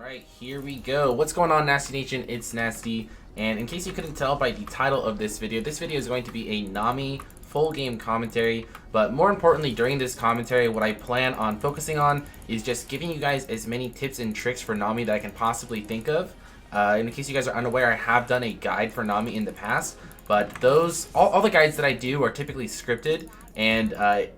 Alright, here we go. What's going on, Nasteey Nation? It's Nasteey, and in case you couldn't tell by the title of this video is going to be a Nami full game commentary. But more importantly, during this commentary, what I plan on focusing on is just giving you guys as many tips and tricks for Nami that I can possibly think of. In case you guys are unaware, I have done a guide for Nami in the past, but all the guides that I do are typically scripted. And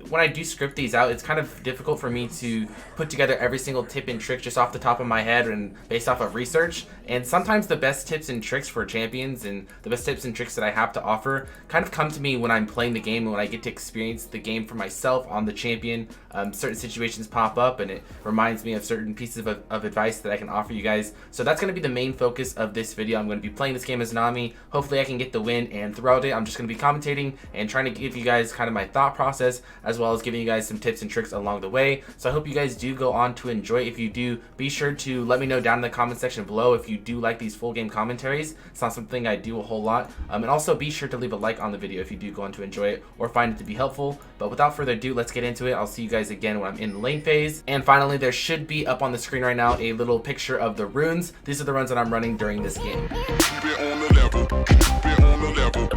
when I do script these out, it's kind of difficult for me to put together every single tip and trick just off the top of my head and based off of research. And sometimes the best tips and tricks for champions and the best tips and tricks that I have to offer kind of come to me when I'm playing the game and when I get to experience the game for myself on the champion. Certain situations pop up and it reminds me of certain pieces of advice that I can offer you guys. So that's going to be the main focus of this video. I'm going to be playing this game as Nami. Hopefully I can get the win, and throughout it I'm just going to be commentating and trying to give you guys kind of my thought process, as well as giving you guys some tips and tricks along the way. So I hope you guys do go on to enjoy. If you do, be sure to let me know down in the comment section below if you do like these full game commentaries. It's not something I do a whole lot. And also be sure to leave a like on the video if you do go on to enjoy it or find it to be helpful. But without further ado, let's get into it. I'll see you guys again when I'm in the lane phase. And finally, there should be up on the screen right now a little picture of the runes. These are the runes that I'm running during this game. Keep it on the level. Keep it on the level.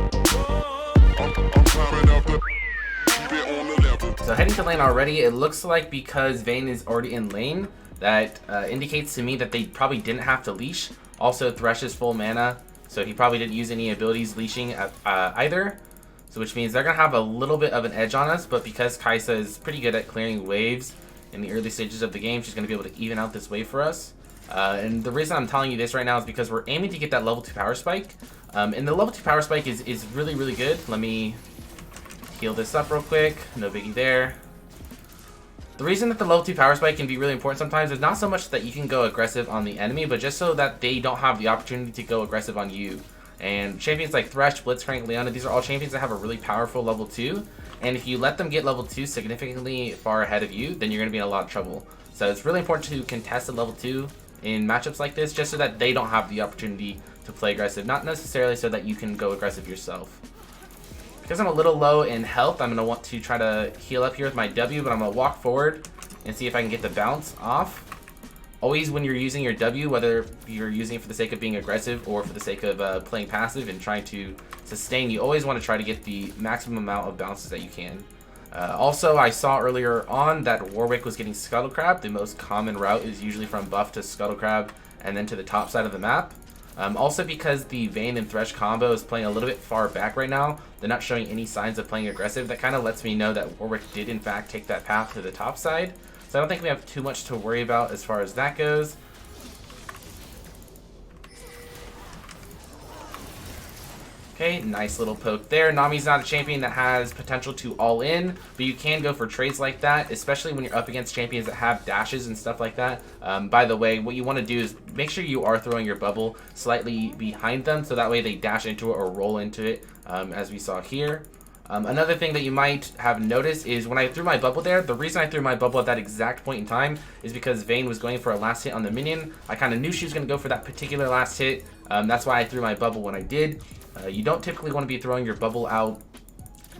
I'm climbing up the. Keep it on the level. So heading to lane already, it looks like because Vayne is already in lane, that indicates to me that they probably didn't have to leash. Also, Thresh is full mana, so he probably didn't use any abilities leashing either. So which means they're going to have a little bit of an edge on us, but because Kai'Sa is pretty good at clearing waves in the early stages of the game, she's going to be able to even out this wave for us. And the reason I'm telling you this right now is because we're aiming to get that level 2 power spike. And the level 2 power spike is really, really good. Let me heal this up real quick. No biggie there. The reason that the level 2 power spike can be really important sometimes is not so much that you can go aggressive on the enemy, but just so that they don't have the opportunity to go aggressive on you. And champions like Thresh, Blitzcrank, Leona, these are all champions that have a really powerful level 2. And if you let them get level 2 significantly far ahead of you, then you're going to be in a lot of trouble. So it's really important to contest at level 2 in matchups like this, just so that they don't have the opportunity to play aggressive. Not necessarily so that you can go aggressive yourself. Because I'm a little low in health, I'm going to want to try to heal up here with my W, but I'm going to walk forward and see if I can get the bounce off. Always when you're using your W, whether you're using it for the sake of being aggressive or for the sake of playing passive and trying to sustain, you always want to try to get the maximum amount of bounces that you can. Also, I saw earlier on that Warwick was getting Scuttle Crab. The most common route is usually from buff to Scuttle Crab and then to the top side of the map. Also, because the Vayne and Thresh combo is playing a little bit far back right now, they're not showing any signs of playing aggressive. That kind of lets me know that Warwick did in fact take that path to the top side. So I don't think we have too much to worry about as far as that goes. Okay, nice little poke there. Nami's not a champion that has potential to all in, but you can go for trades like that, especially when you're up against champions that have dashes and stuff like that. By the way, what you want to do is make sure you are throwing your bubble slightly behind them, so that way they dash into it or roll into it, as we saw here. Another thing that you might have noticed is when I threw my bubble there, the reason I threw my bubble at that exact point in time is because Vayne was going for a last hit on the minion. I kind of knew she was going to go for that particular last hit. That's why I threw my bubble when I did. You don't typically want to be throwing your bubble out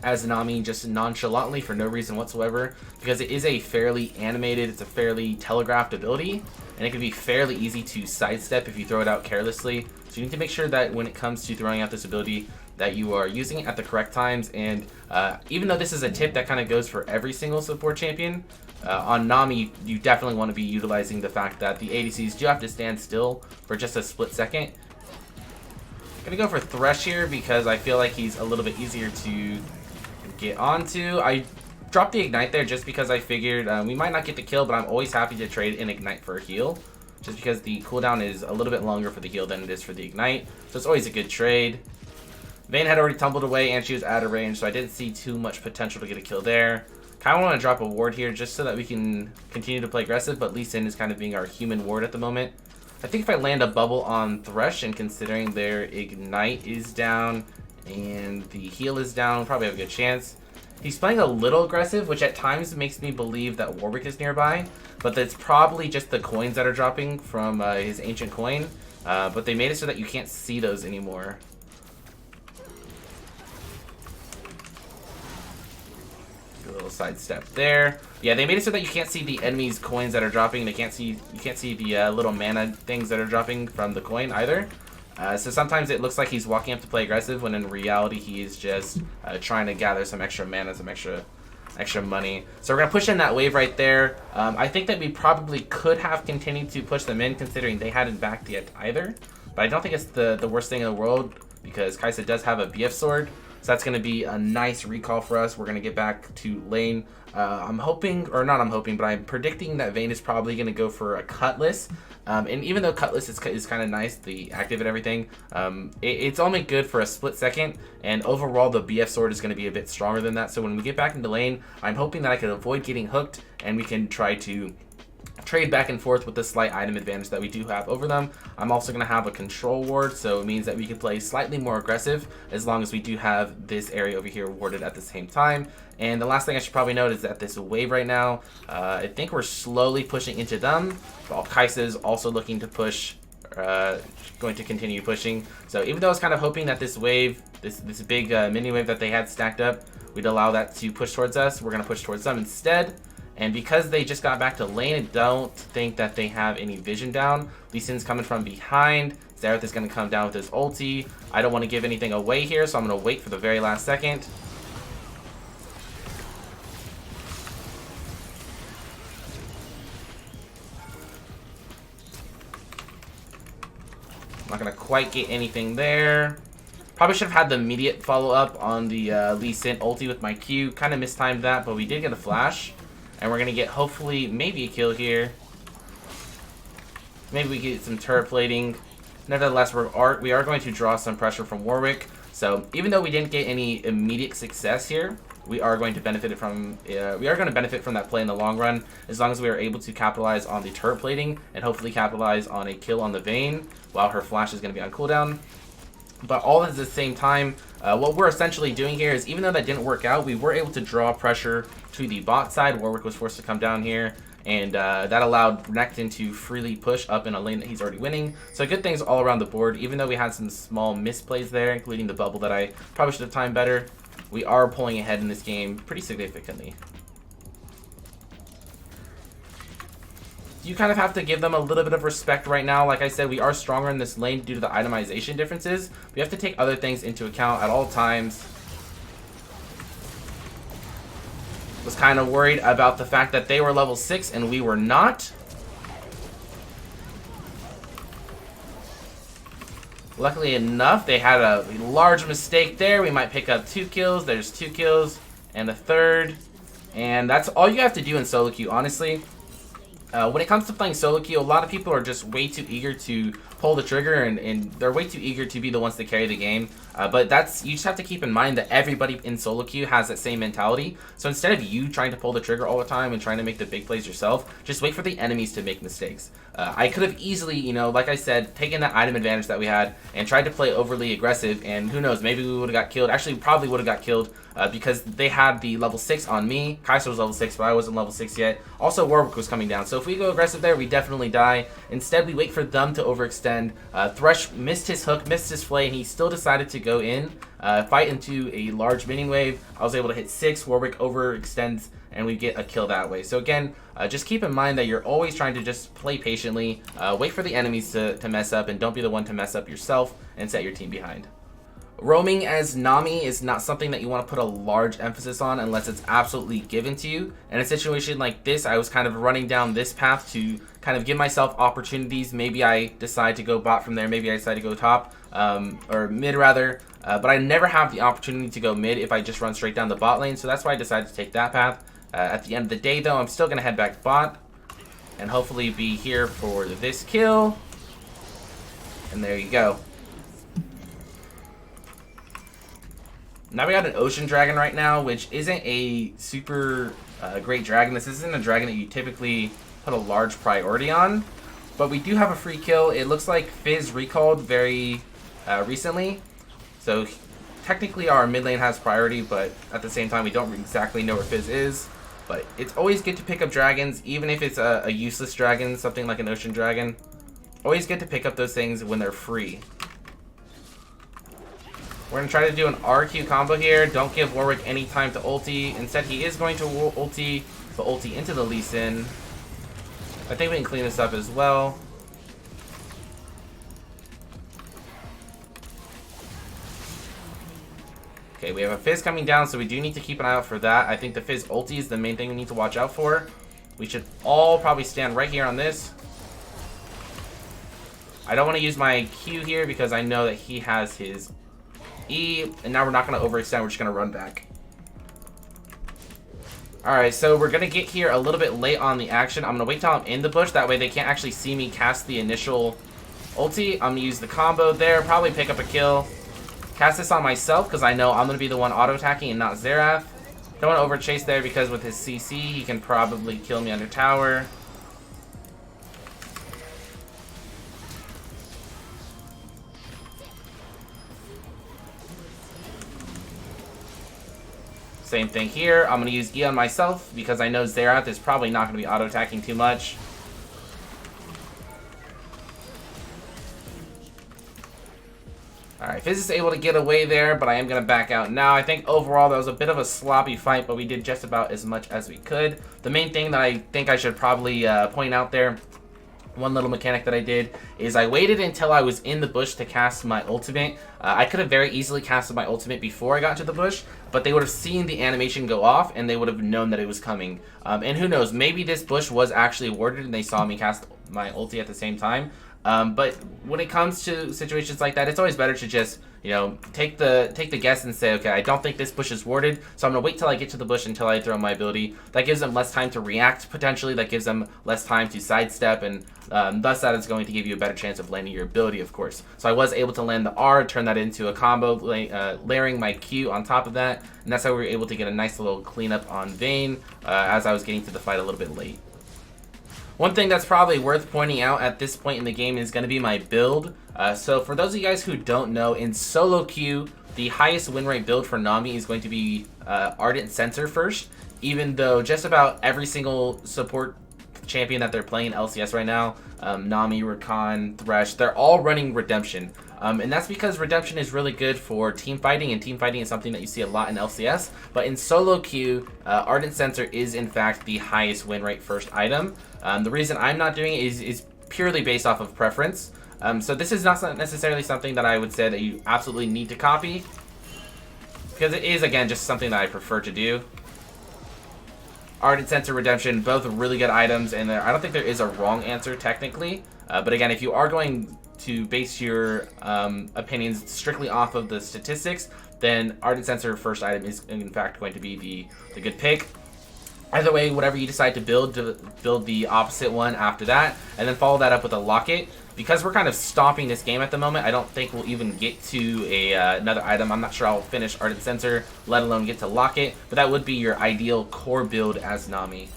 as Nami just nonchalantly for no reason whatsoever, because it is a fairly animated, it's a fairly telegraphed ability, and it can be fairly easy to sidestep if you throw it out carelessly. So you need to make sure that when it comes to throwing out this ability that you are using it at the correct times. And even though this is a tip that kind of goes for every single support champion, on Nami you definitely want to be utilizing the fact that the ADCs do have to stand still for just a split second. I'm gonna go for Thresh here because I feel like he's a little bit easier to get onto. I dropped the Ignite there just because I figured we might not get the kill, but I'm always happy to trade an Ignite for a heal, just because the cooldown is a little bit longer for the heal than it is for the Ignite, so it's always a good trade. Vayne had already tumbled away and she was out of range, so I didn't see too much potential to get a kill there. Kind of want to drop a ward here just so that we can continue to play aggressive, but Lee Sin is kind of being our human ward at the moment. I think if I land a bubble on Thresh, and considering their Ignite is down and the heal is down, we'll probably have a good chance. He's playing a little aggressive, which at times makes me believe that Warwick is nearby, but that's probably just the coins that are dropping from his ancient coin. But they made it so that you can't see those anymore. Go little sidestep there. Yeah, they made it so that you can't see the enemy's coins that are dropping. You can't see the little mana things that are dropping from the coin either. So sometimes it looks like he's walking up to play aggressive when in reality he is just trying to gather some extra mana, some extra money. So we're going to push in that wave right there. I think that we probably could have continued to push them in considering they hadn't backed yet either. But I don't think it's the worst thing in the world because Kai'Sa does have a BF sword. So that's going to be a nice recall for us. We're going to get back to lane. I'm hoping, or not I'm hoping, but I'm predicting that Vayne is probably going to go for a Cutlass. And even though Cutlass is kind of nice, the active and everything, it's only good for a split second. And overall, the BF sword is going to be a bit stronger than that. So when we get back into lane, I'm hoping that I can avoid getting hooked and we can try to trade back and forth with the slight item advantage that we do have over them. I'm also going to have a control ward, so it means that we can play slightly more aggressive as long as we do have this area over here warded at the same time. And the last thing I should probably note is that this wave right now, I think we're slowly pushing into them, while Kai'Sa is also looking to push, going to continue pushing. So even though I was kind of hoping that this wave, this big mini wave that they had stacked up, we'd allow that to push towards us, we're going to push towards them instead. And because they just got back to lane, I don't think that they have any vision down. Lee Sin's coming from behind. Xerath is going to come down with his ulti. I don't want to give anything away here, so I'm going to wait for the very last second. I'm not going to quite get anything there. Probably should have had the immediate follow-up on the Lee Sin ulti with my Q. Kind of mistimed that, but we did get a flash. And we're going to get, hopefully, maybe a kill here. Maybe we get some turret plating. Nevertheless, we are going to draw some pressure from Warwick. So even though we didn't get any immediate success here, we are going to benefit from that play in the long run, as long as we are able to capitalize on the turret plating and hopefully capitalize on a kill on the Vayne while her flash is going to be on cooldown. But all at the same time, what we're essentially doing here is, even though that didn't work out, we were able to draw pressure to the bot side. Warwick was forced to come down here, and that allowed Renekton to freely push up in a lane that he's already winning. So good things all around the board. Even though we had some small misplays there, including the bubble that I probably should have timed better, we are pulling ahead in this game pretty significantly. You kind of have to give them a little bit of respect right now. Like I said, we are stronger in this lane due to the itemization differences. We have to take other things into account at all times. Was kind of worried about the fact that they were level 6 and we were not. Luckily enough, they had a large mistake there. We might pick up 2 kills. There's 2 kills and a third. And that's all you have to do in solo queue, honestly. When it comes to playing solo queue, a lot of people are just way too eager to pull the trigger, and they're way too eager to be the ones to carry the game. But you just have to keep in mind that everybody in solo queue has that same mentality. So instead of you trying to pull the trigger all the time and trying to make the big plays yourself, just wait for the enemies to make mistakes. I could have easily, like I said, taken that item advantage that we had and tried to play overly aggressive, and who knows, maybe we would have got killed. Actually, probably would have got killed because they had the level 6 on me. Kai'Sa was level 6, but I wasn't level 6 yet. Also, Warwick was coming down. So if we go aggressive there, we definitely die. Instead, we wait for them to overextend. Thresh missed his hook, missed his flay, and he still decided to go in, fight into a large minion wave. I was able to hit 6. Warwick overextends, and we get a kill that way. So again, just keep in mind that you're always trying to just play patiently, wait for the enemies to mess up, and don't be the one to mess up yourself and set your team behind. Roaming as Nami is not something that you want to put a large emphasis on unless it's absolutely given to you. In a situation like this, I was kind of running down this path to kind of give myself opportunities. Maybe I decide to go bot from there, maybe I decide to go top, or mid rather. But I never have the opportunity to go mid if I just run straight down the bot lane, so that's why I decided to take that path. At the end of the day though, I'm still going to head back bot and hopefully be here for this kill. And there you go. Now we got an ocean dragon right now, which isn't a super great dragon. This isn't a dragon that you typically put a large priority on, but we do have a free kill. It looks like Fizz recalled very recently, so technically our mid lane has priority, but at the same time we don't exactly know where Fizz is. But it's always good to pick up dragons, even if it's a useless dragon, something like an ocean dragon. Always good to pick up those things when they're free. We're going to try to do an RQ combo here. Don't give Warwick any time to ulti. Instead, he is going to ulti the ulti into the Lee Sin. I think we can clean this up as well. Okay, we have a Fizz coming down, so we do need to keep an eye out for that. I think the Fizz ulti is the main thing we need to watch out for. We should all probably stand right here on this. I don't want to use my Q here because I know that he has his E, and now we're not going to overextend. We're just going to run back. Alright, so we're going to get here a little bit late on the action. I'm going to wait till I'm in the bush. That way they can't actually see me cast the initial ulti. I'm going to use the combo there. Probably pick up a kill. Cast this on myself because I know I'm going to be the one auto-attacking and not Xerath. Don't want to overchase there because with his CC, he can probably kill me under tower. Same thing here. I'm going to use E on myself because I know Xerath is probably not going to be auto-attacking too much. Alright, Fizz is able to get away there, but I am going to back out now. I think overall that was a bit of a sloppy fight, but we did just about as much as we could. The main thing that I think I should probably point out there, one little mechanic that I did, is I waited until I was in the bush to cast my ultimate. I could have very easily casted my ultimate before I got to the bush, but they would have seen the animation go off and they would have known that it was coming. And who knows, maybe this bush was actually warded and they saw me cast my ulti at the same time. But when it comes to situations like that, it's always better to just, you know, take the guess and say, okay, I don't think this bush is warded, so I'm going to wait till I get to the bush until I throw my ability. That gives them less time to react, potentially. That gives them less time to sidestep, and thus that is going to give you a better chance of landing your ability, of course. So I was able to land the R, turn that into a combo, layering my Q on top of that, and that's how we were able to get a nice little cleanup on Vayne as I was getting to the fight a little bit late. One thing that's probably worth pointing out at this point in the game is going to be my build. So for those of you guys who don't know, in solo queue, the highest win rate build for Nami is going to be Ardent Censor first, even though just about every single support champion that they're playing in LCS right now, Nami, Rakan, Thresh, they're all running Redemption. And that's because Redemption is really good for team fighting, and team fighting is something that you see a lot in LCS. But in solo queue, Ardent Censor is in fact the highest win rate first item. The reason I'm not doing it is purely based off of preference. So this is not necessarily something that I would say that you absolutely need to copy, because it is, again, just something that I prefer to do. Ardent Censor, Redemption, both really good items, and I don't think there is a wrong answer technically. But again, if you are going to base your opinions strictly off of the statistics, then Ardent Censor first item is in fact going to be the good pick. Either way, whatever you decide to build the opposite one after that, and then follow that up with a Locket. Because we're kind of stopping this game at the moment, I don't think we'll even get to another item. I'm not sure I'll finish Ardent Censor, let alone get to Locket, but that would be your ideal core build as Nami.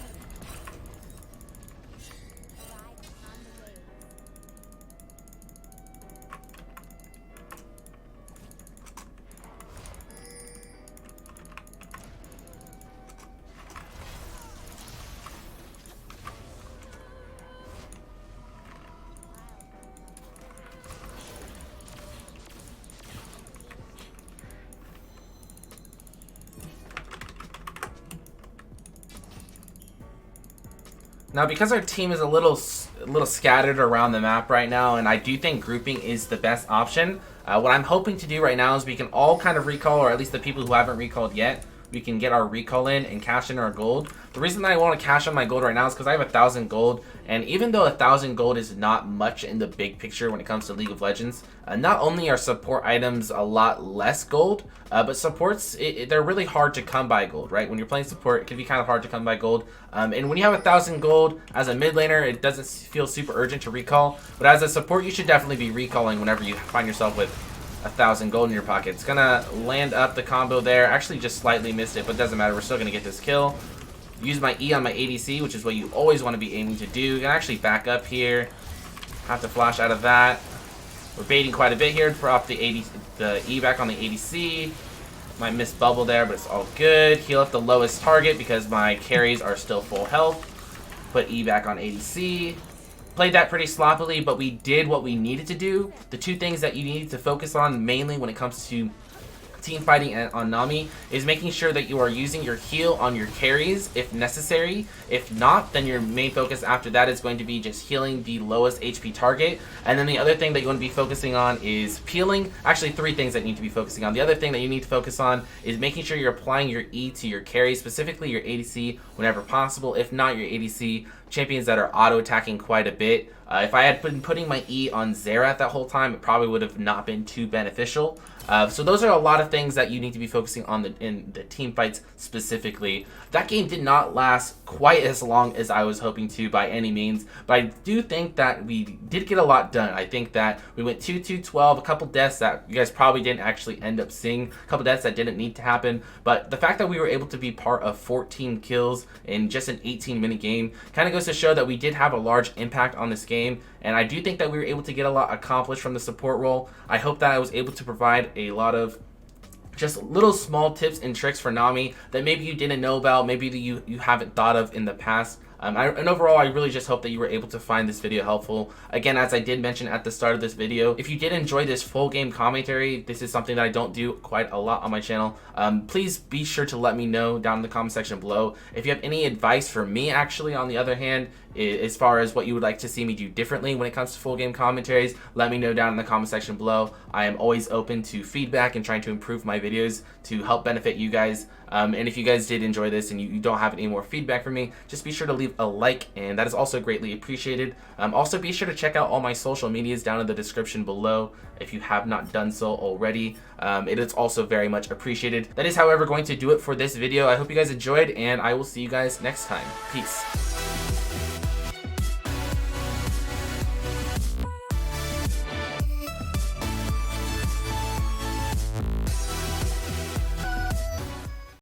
Now, because our team is a little scattered around the map right now, and I do think grouping is the best option, what I'm hoping to do right now is we can all kind of recall, or at least the people who haven't recalled yet, we can get our recall in and cash in our gold. The reason that I want to cash in my gold right now is because I have 1,000 gold, and even though 1,000 gold is not much in the big picture when it comes to League of Legends, not only are support items a lot less gold, but supports, they're really hard to come by gold, right? When you're playing support, it can be kind of hard to come by gold, and when you have 1,000 gold as a mid laner, it doesn't feel super urgent to recall, but as a support, you should definitely be recalling whenever you find yourself with 1,000 gold in your pocket. It's gonna land up the combo there. Actually just slightly missed it, but doesn't matter. We're still gonna get this kill. Use my E on my ADC, which is what you always want to be aiming to do. You can actually back up here. Have to flash out of that. We're baiting quite a bit here for off the E back on the ADC. Might miss bubble there, but it's all good. Heal up the lowest target because my carries are still full health. Put E back on ADC. Played that pretty sloppily, but we did what we needed to do. The two things that you need to focus on mainly when it comes to team fighting on Nami is making sure that you are using your heal on your carries if necessary. If not, then your main focus after that is going to be just healing the lowest HP target. And then the other thing that you want to be focusing on is peeling. Actually, 3 things that you need to be focusing on. The other thing that you need to focus on is making sure you're applying your E to your carries, specifically your ADC whenever possible. If not, your ADC, champions that are auto attacking quite a bit. If I had been putting my E on Xerath that whole time, it probably would have not been too beneficial. So those are a lot of things that you need to be focusing on in the team fights specifically. That game did not last quite as long as I was hoping to by any means, but I do think that we did get a lot done. I think that we went 2-2-12, a couple deaths that you guys probably didn't actually end up seeing, a couple deaths that didn't need to happen, but the fact that we were able to be part of 14 kills in just an 18-minute game kind of goes to show that we did have a large impact on this game, and I do think that we were able to get a lot accomplished from the support role. I hope that I was able to provide a lot of just little small tips and tricks for Nami that maybe you didn't know about, maybe that you haven't thought of in the past. And overall, I really just hope that you were able to find this video helpful. Again, as I did mention at the start of this video, if you did enjoy this full game commentary, this is something that I don't do quite a lot on my channel. Please be sure to let me know down in the comment section below. If you have any advice for me, actually, on the other hand, as far as what you would like to see me do differently when it comes to full game commentaries, let me know down in the comment section below. I am always open to feedback and trying to improve my videos to help benefit you guys. And if you guys did enjoy this and you don't have any more feedback from me, just be sure to leave a like, and that is also greatly appreciated. Also, be sure to check out all my social medias down in the description below if you have not done so already. It is also very much appreciated. That is, however, going to do it for this video. I hope you guys enjoyed, and I will see you guys next time. Peace.